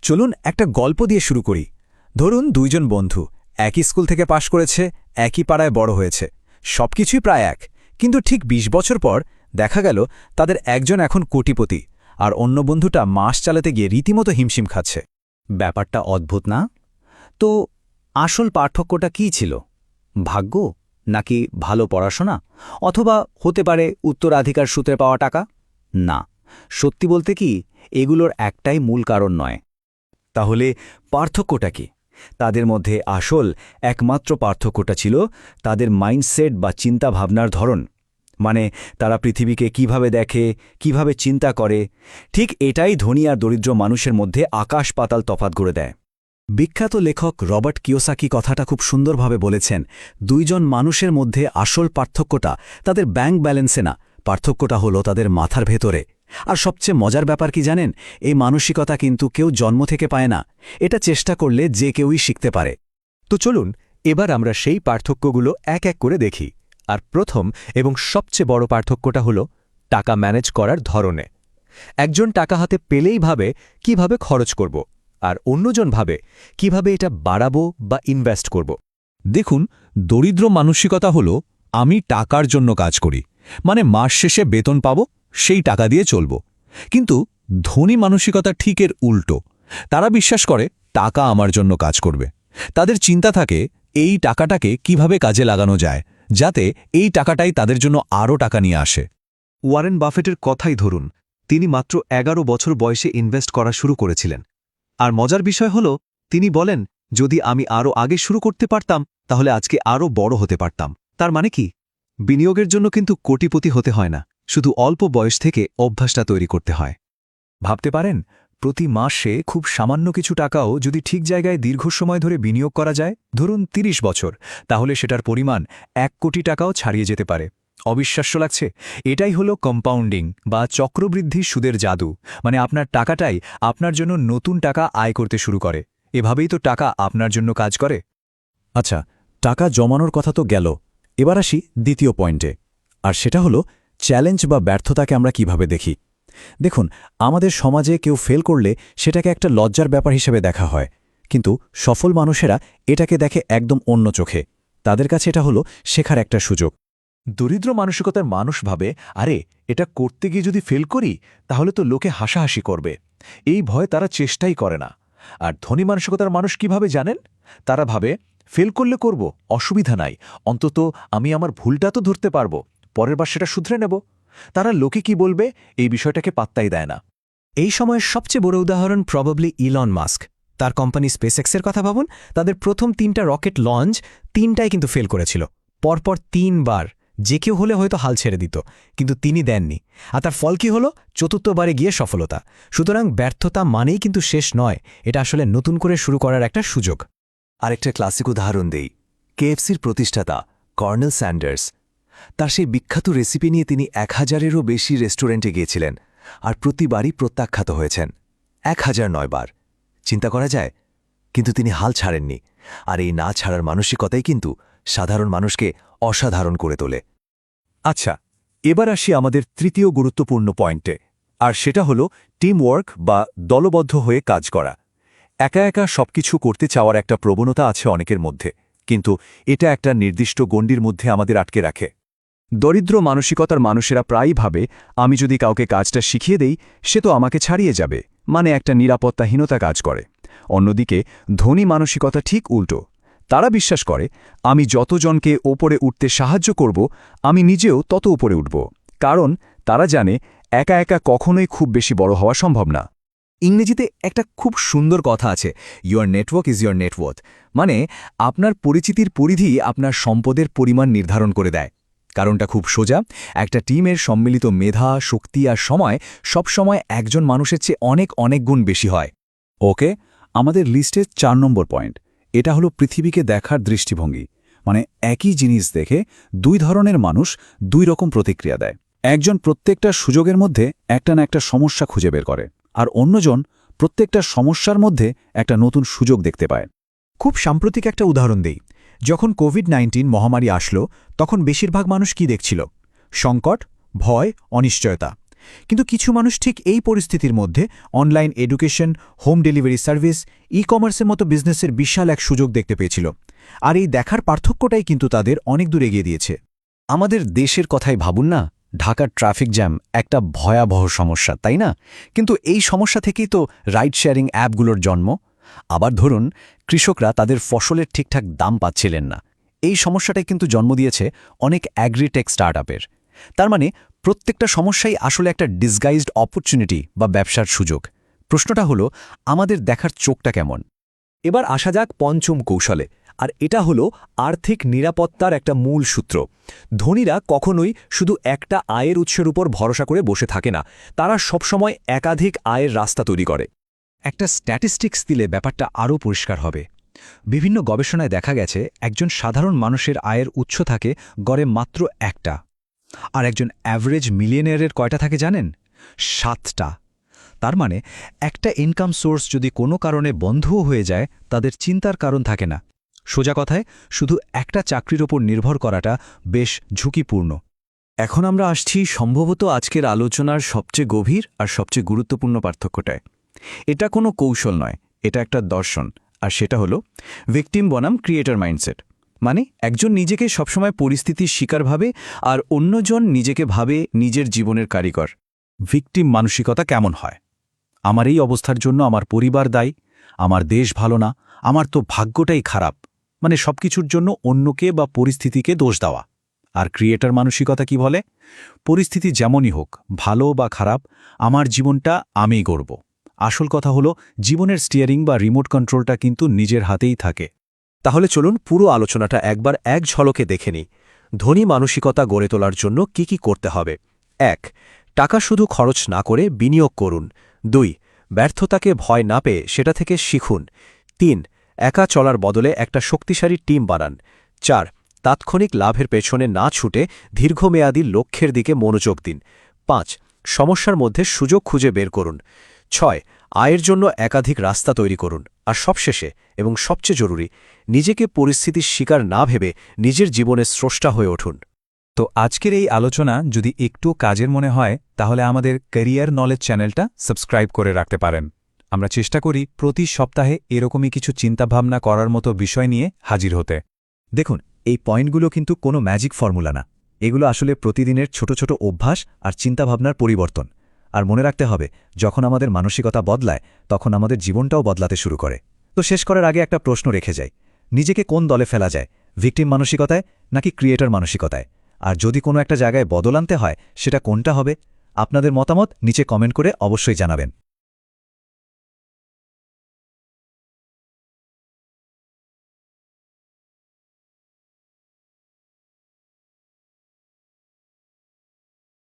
চলুন একটা গল্প দিয়ে শুরু করি। ধরুন দুইজন বন্ধু একই স্কুল থেকে পাশ করেছে, একই পাড়ায় বড় হয়েছে, সবকিছুই প্রায় এক। কিন্তু ঠিক ২০ বছর পর দেখা গেল তাদের একজন এখন কোটিপতি, আর অন্য বন্ধুটা মাস চালাতে গিয়ে রীতিমতো হিমশিম খাচ্ছে। ব্যাপারটা অদ্ভুত না? তো আসল পার্থক্যটা কী ছিল? ভাগ্য, নাকি ভালো পড়াশোনা, অথবা হতে পারে উত্তরাধিকার সূত্রে পাওয়া টাকা? না, সত্যি বলতে কি, এগুলোর একটাই মূল কারণ নয়। তাহলে পার্থক্যটা কি? তাদের মধ্যে আসল একমাত্র পার্থক্যটা ছিল তাদের মাইন্ডসেট বা চিন্তাভাবনার ধরন। মানে তারা পৃথিবীকে কিভাবে দেখে, কিভাবে চিন্তা করে। ঠিক এটাই ধনী আর দরিদ্র মানুষের মধ্যে আকাশ পাতাল তফাৎ করে দেয়। বিখ্যাত লেখক রবার্ট কিওসাকি কথাটা খুব সুন্দরভাবে বলেছেন, দুইজন মানুষের মধ্যে আসল পার্থক্যটা তাদের ব্যাংক ব্যালেন্সে না, পার্থক্যটা হলো তাদের মাথার ভেতরে। আর সবচেয়ে মজার ব্যাপার কি জানেন? এই মানসিকতা কিন্তু কেউ জন্ম থেকে পায় না, এটা চেষ্টা করলে যে কেউই শিখতে পারে। তো চলুন এবার আমরা সেই পার্থক্যগুলো এক এক করে দেখি। আর প্রথম এবং সবচেয়ে বড় পার্থক্যটা হল টাকা ম্যানেজ করার ধরনে। একজন টাকা হাতে পেলেই ভাবে কিভাবে খরচ করব, আর অন্যজন ভাবে কিভাবে এটা বাড়াবো বা ইনভেস্ট করব। দেখুন, দরিদ্র মানসিকতা হল আমি টাকার জন্য কাজ করি, মানে মাস শেষে বেতন পাব, সেই টাকা দিয়ে চলব। কিন্তু ধনী মানসিকতা ঠিক এর উল্টো। তারা বিশ্বাস করে টাকা আমার জন্য কাজ করবে। তাদের চিন্তা থাকে এই টাকাটাকে কিভাবে কাজে লাগানো যায়, যাতে এই টাকাটাই তাদের জন্য আরও টাকা নিয়ে আসে। ওয়ারেন বাফেটের কথাই ধরুন, তিনি মাত্র ১১ বছর বয়সে ইনভেস্ট করা শুরু করেছিলেন। আর মজার বিষয় হল, তিনি বলেন, যদি আমি আরও আগে শুরু করতে পারতাম তাহলে আজকে আরও বড় হতে পারতাম। তার মানে কি? বিনিয়োগের জন্য কিন্তু কোটিপতি হতে হয় না, শুধু অল্প বয়স থেকে অভ্যাসটা তৈরি করতে হয়। ভাবতে পারেন, প্রতি মাসে খুব সামান্য কিছু টাকাও যদি ঠিক জায়গায় দীর্ঘ সময় ধরে বিনিয়োগ করা যায়, ধরুন ৩০ বছর, তাহলে সেটার পরিমাণ ১ কোটি টাকাও ছাড়িয়ে যেতে পারে। অবিশ্বাস্য লাগছে? এটাই হলো কম্পাউন্ডিং বা চক্রবৃদ্ধি সুদের জাদু। মানে আপনার টাকাটাই আপনার জন্য নতুন টাকা আয় করতে শুরু করে। এভাবেই তো টাকা আপনার জন্য কাজ করে। আচ্ছা, টাকা জমানোর কথা তো গেল, এবার আসি দ্বিতীয় পয়েন্টে। আর সেটা হলো চ্যালেঞ্জ বা ব্যর্থতাকে আমরা কিভাবে দেখি। দেখুন, আমাদের সমাজে কেউ ফেল করলে সেটাকে একটা লজ্জার ব্যাপার হিসেবে দেখা হয়, কিন্তু সফল মানুষেরা এটাকে দেখে একদম অন্য চোখে। তাদের কাছে এটা হলো শেখার একটা সুযোগ। দরিদ্র মানসিকতার মানুষ ভাবে, আরে এটা করতে গিয়ে যদি ফেল করি তাহলে তো লোকে হাসাহাসি করবে, এই ভয়ে তারা চেষ্টাই করে না। আর ধনী মানসিকতার মানুষ কিভাবে জানেন? তারা ভাবে ফেল করলে করব, অসুবিধা নাই, অন্তত আমি আমার ভুলটা তো ধরতে পারবো, পরের বার সেটা শুধরে নেব। তারা লোকে কি বলবে এই বিষয়টাকে পাত্তাই দেয় না। এই সময়ের সবচেয়ে বড় উদাহরণ প্রবাবলি ইলন মাস্ক। তার কোম্পানি স্পেসএক্সের কথা ভাবুন। তাদের প্রথম ৩টা রকেট লঞ্চ, ৩টাই কিন্তু ফেল করেছিল, পরপর ৩ বার। যে কেউ হলে হয়তো হাল ছেড়ে দিত, কিন্তু তিনি দেননি। আর তার ফল কি হলো? চতুর্থবারে গিয়ে সফলতা। সুতরাং ব্যর্থতা মানেই কিন্তু শেষ নয়, এটা আসলে নতুন করে শুরু করার একটা সুযোগ। আরেকটা ক্লাসিক উদাহরণ দেই, কেএফসির প্রতিষ্ঠাতা কর্নেল স্যান্ডার্স। তার সেই বিখ্যাত রেসিপি নিয়ে তিনি ১,০০০-এরও বেশি রেস্টুরেন্টে গিয়েছিলেন, আর প্রতিবারই প্রত্যাখ্যাত হয়েছেন। ১,০০০ বার। চিন্তা করা যায়? কিন্তু তিনি হাল ছাড়েননি। আর এই না ছাড়ার মানসিকতাই কিন্তু সাধারণ মানুষকে অসাধারণ করে তোলে। আচ্ছা, এবার আসি আমাদের তৃতীয় গুরুত্বপূর্ণ পয়েন্টে, আর সেটা হলো টিম ওয়ার্ক বা দলবদ্ধ হয়ে কাজ করা। একা একা সবকিছু করতে চাওয়ার একটা প্রবণতা আছে অনেকের মধ্যে, কিন্তু এটা একটা নির্দিষ্ট গণ্ডির মধ্যে আমাদের আটকে রাখে। দরিদ্র মানসিকতার মানুষেরা প্রায়ই ভাবে, আমি যদি কাউকে কাজটা শিখিয়ে দেই সে তো আমাকে ছাড়িয়ে যাবে, মানে একটা নিরাপত্তাহীনতা কাজ করে। অন্যদিকে ধনী মানসিকতা ঠিক উল্টো। তারা বিশ্বাস করে, আমি যতজনকে ওপরে উঠতে সাহায্য করব, আমি নিজেও তত উপরে উঠব। কারণ তারা জানে একা একা কখনোই খুব বেশি বড় হওয়া সম্ভব না। ইংরেজিতে একটা খুব সুন্দর কথা আছে, your network is your net worth. মানে আপনার পরিচিতির পরিধি আপনার সম্পদের পরিমাণ নির্ধারণ করে দেয়। কারণটা খুব সোজা, একটা টিমের সম্মিলিত মেধা, শক্তি আর সময় সবসময় একজন মানুষের চেয়ে অনেক অনেক গুণ বেশি হয়। ওকে, আমাদের লিস্টের ৪ নম্বর পয়েন্ট, এটা হলো পৃথিবীকে দেখার দৃষ্টিভঙ্গি। মানে একই জিনিস দেখে দুই ধরনের মানুষ দুই রকম প্রতিক্রিয়া দেয়। একজন প্রত্যেকটা সুযোগের মধ্যে একটা না একটা সমস্যা খুঁজে বের করে, আর অন্যজন প্রত্যেকটা সমস্যার মধ্যে একটা নতুন সুযোগ দেখতে পায়। খুব সাম্প্রতিক একটা উদাহরণ দেই। যখন কোভিড-১৯ মহামারী আসলো, তখন বেশিরভাগ মানুষ কি দেখছিল? সংকট, ভয়, অনিশ্চয়তা। কিন্তু কিছু মানুষ ঠিক এই পরিস্থিতির মধ্যে online education, home delivery service, ই-কমার্সের মতো বিজনেসের বিশাল এক সুযোগ দেখতে পেয়েছিল। আর এই দেখার পার্থক্যটাই কিন্তু তাদের অনেক দূর এগিয়ে দিয়েছে। আমাদের দেশের কথাই ভাবুন না, ঢাকার ট্রাফিক জ্যাম একটা ভয়াবহ সমস্যা, তাই না? কিন্তু এই সমস্যা থেকেই তো রাইড শেয়ারিং অ্যাপগুলোর জন্ম। আবার ধরুন, কৃষকরা তাদের ফসলের ঠিকঠাক দাম পাচ্ছিলেন না। এই সমস্যাটাই কিন্তু জন্ম দিয়েছে অনেক অ্যাগ্রিটেক স্টার্টআপের। তার মানে প্রত্যেকটা সমস্যাই আসলে একটা ডিসগাইজড অপরচুনিটি বা ব্যবসার সুযোগ। প্রশ্নটা হলো, আমাদের দেখার চোখটা কেমন? এবার আসা যাক পঞ্চম কৌশলে, আর এটা হলো আর্থিক নিরাপত্তার একটা মূল সূত্র। ধনীরা কখনোই শুধু একটা আয়ের উৎসের উপর ভরসা করে বসে থাকে না, তারা সবসময় একাধিক আয়ের রাস্তা তৈরি করে। একটা স্ট্যাটিস্টিক্স দিলে ব্যাপারটা আরও পরিষ্কার হবে। বিভিন্ন গবেষণায় দেখা গেছে একজন সাধারণ মানুষের আয়ের উৎস থাকে গড়ে মাত্র একটা, আর একজন অ্যাভারেজ মিলিয়নিয়ারের কয়টা থাকে জানেন? 7টা। তার মানে একটা ইনকাম সোর্স যদি কোনো কারণে বন্ধও হয়ে যায়, তাদের চিন্তার কারণ থাকে না। সোজা কথায়, শুধু একটা চাকরির ওপর নির্ভর করাটা বেশ ঝুঁকিপূর্ণ। এখন আমরা আসছি সম্ভবত আজকের আলোচনার সবচেয়ে গভীর আর সবচেয়ে গুরুত্বপূর্ণ পার্থক্যটায়। এটা কোনো কৌশল নয়, এটা একটা দর্শন, আর সেটা হলো ভিকটিম বনাম ক্রিয়েটর মাইন্ডসেট। মানে একজন নিজেকে সবসময় পরিস্থিতির শিকার ভাবে, আর অন্যজন নিজেকে ভাবে নিজের জীবনের কারিগর। ভিকটিম মানসিকতা কেমন হয়? আমার এই অবস্থার জন্য আমার পরিবার দায়ী, আমার দেশ ভালো না, আমার তো ভাগ্যটাই খারাপ, মানে সবকিছুর জন্য অন্যকে বা পরিস্থিতিকে দোষ দেওয়া। আর ক্রিয়েটর মানসিকতা কি বলে? পরিস্থিতি যেমনই হোক, ভালো বা খারাপ, আমার জীবনটা আমিই গড়ব। আসল কথা হলো, জীবনের স্টিয়ারিং বা রিমোট কন্ট্রোলটা কিন্তু নিজের হাতেই থাকে। তাহলে চলুন পুরো আলোচনাটা একবার এক ঝলকে দেখে নিই। ধনী মানসিকতা গড়ে তোলার জন্য কি কি করতে হবে? ১. টাকা শুধু খরচ না করে বিনিয়োগ করুন। ২. ব্যর্থতাকে ভয় না পেয়ে সেটা থেকে শিখুন। ৩. একা চলার বদলে একটা শক্তিশালী টিম বানান। ৪. তাৎক্ষণিক লাভের পেছনে না ছুটে দীর্ঘমেয়াদী লক্ষ্যের দিকে মনোযোগ দিন। ৫. সমস্যার মধ্যে সুযোগ খুঁজে বের করুন। ৬. আয়ের জন্য একাধিক রাস্তা তৈরি করুন। আর সবশেষে এবং সবচেয়ে জরুরি, নিজেকে পরিস্থিতির শিকার না ভেবে নিজের জীবনের স্রষ্টা হয়ে উঠুন। তো আজকের এই আলোচনা যদি একটু কাজের মনে হয়, তাহলে আমাদের ক্যারিয়ার নলেজ চ্যানেলটা সাবস্ক্রাইব করে রাখতে পারেন। আমরা চেষ্টা করি প্রতি সপ্তাহে এরকমই কিছু চিন্তাভাবনা করার মতো বিষয় নিয়ে হাজির হতে। দেখুন, এই পয়েন্টগুলো কিন্তু কোনো ম্যাজিক ফর্মুলা না। এগুলো আসলে প্রতিদিনের ছোট ছোট অভ্যাস আর চিন্তাভাবনার পরিবর্তন। আর মনে রাখতে হবে, যখন আমাদের মানসিকতা বদলায়, তখন আমাদের জীবনটাও বদলাতে শুরু করে। তো শেষ করার আগে একটা প্রশ্ন রেখে যাই, নিজেকে কোন দলে ফেলা যায়, ভিকটিম মানসিকতায় নাকি ক্রিয়েটর মানসিকতায়? আর যদি কোনো একটা জায়গায় বদল আনতে হয়, সেটা কোনটা হবে? আপনাদের মতামত নিচে কমেন্ট করে অবশ্যই জানাবেন।